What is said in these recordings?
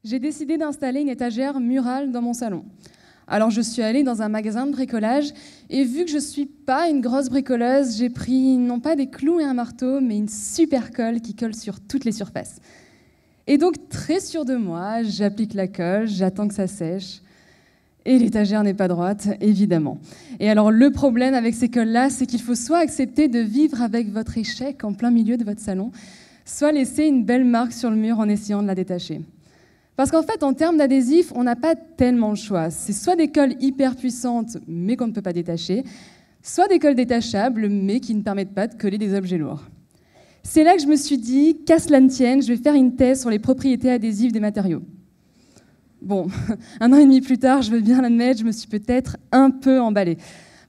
J'ai décidé d'installer une étagère murale dans mon salon. Alors je suis allée dans un magasin de bricolage et vu que je ne suis pas une grosse bricoleuse, j'ai pris non pas des clous et un marteau, mais une super colle qui colle sur toutes les surfaces. Et donc très sûre de moi, j'applique la colle, j'attends que ça sèche. Et l'étagère n'est pas droite, évidemment. Et alors le problème avec ces colles-là, c'est qu'il faut soit accepter de vivre avec votre échec en plein milieu de votre salon, soit laisser une belle marque sur le mur en essayant de la détacher. Parce qu'en fait, en termes d'adhésif, on n'a pas tellement le choix. C'est soit des colles hyper puissantes, mais qu'on ne peut pas détacher, soit des colles détachables, mais qui ne permettent pas de coller des objets lourds. C'est là que je me suis dit, qu'à cela ne tienne, je vais faire une thèse sur les propriétés adhésives des matériaux. Bon, 1 an et demi plus tard, je veux bien l'admettre, je me suis peut-être un peu emballée.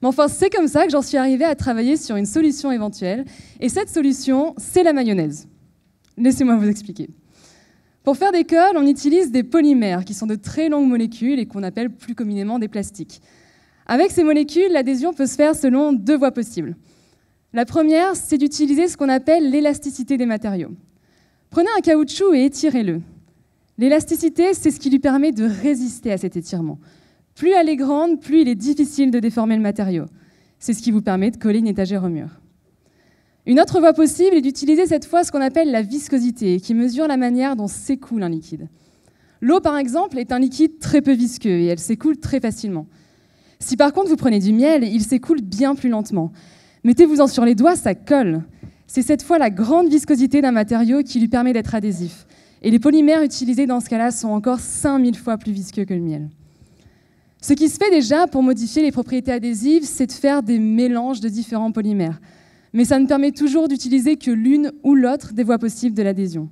Mais enfin, c'est comme ça que j'en suis arrivée à travailler sur une solution éventuelle. Et cette solution, c'est la mayonnaise. Laissez-moi vous expliquer. Pour faire des colles, on utilise des polymères, qui sont de très longues molécules et qu'on appelle plus communément des plastiques. Avec ces molécules, l'adhésion peut se faire selon 2 voies possibles. La première, c'est d'utiliser ce qu'on appelle l'élasticité des matériaux. Prenez un caoutchouc et étirez-le. L'élasticité, c'est ce qui lui permet de résister à cet étirement. Plus elle est grande, plus il est difficile de déformer le matériau. C'est ce qui vous permet de coller une étagère au mur. Une autre voie possible est d'utiliser cette fois ce qu'on appelle la viscosité, qui mesure la manière dont s'écoule un liquide. L'eau, par exemple, est un liquide très peu visqueux et elle s'écoule très facilement. Si par contre vous prenez du miel, il s'écoule bien plus lentement. Mettez-vous-en sur les doigts, ça colle. C'est cette fois la grande viscosité d'un matériau qui lui permet d'être adhésif. Et les polymères utilisés dans ce cas-là sont encore 5000 fois plus visqueux que le miel. Ce qui se fait déjà pour modifier les propriétés adhésives, c'est de faire des mélanges de différents polymères. Mais ça ne permet toujours d'utiliser que l'une ou l'autre des voies possibles de l'adhésion.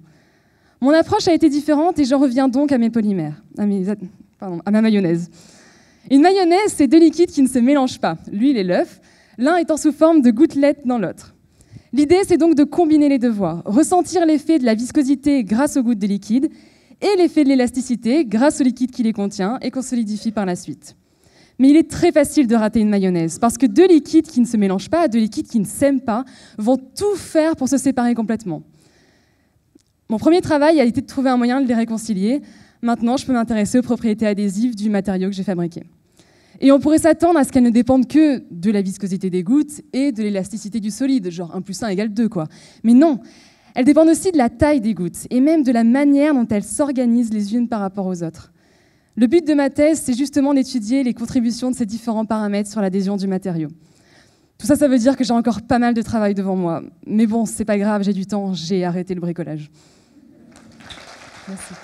Mon approche a été différente et j'en reviens donc à mes polymères, à ma mayonnaise. Une mayonnaise, c'est 2 liquides qui ne se mélangent pas, l'huile et l'œuf, l'un étant sous forme de gouttelettes dans l'autre. L'idée, c'est donc de combiner les 2 voies, ressentir l'effet de la viscosité grâce aux gouttes de liquide et l'effet de l'élasticité grâce au liquide qui les contient et qu'on solidifie par la suite. Mais il est très facile de rater une mayonnaise, parce que 2 liquides qui ne se mélangent pas, 2 liquides qui ne s'aiment pas, vont tout faire pour se séparer complètement. Mon premier travail a été de trouver un moyen de les réconcilier. Maintenant, je peux m'intéresser aux propriétés adhésives du matériau que j'ai fabriqué. Et on pourrait s'attendre à ce qu'elles ne dépendent que de la viscosité des gouttes et de l'élasticité du solide, genre 1 + 1 = 2, quoi. Mais non, elles dépendent aussi de la taille des gouttes, et même de la manière dont elles s'organisent les unes par rapport aux autres. Le but de ma thèse, c'est justement d'étudier les contributions de ces différents paramètres sur l'adhésion du matériau. Tout ça, ça veut dire que j'ai encore pas mal de travail devant moi. Mais bon, c'est pas grave, j'ai du temps, j'ai arrêté le bricolage. Merci.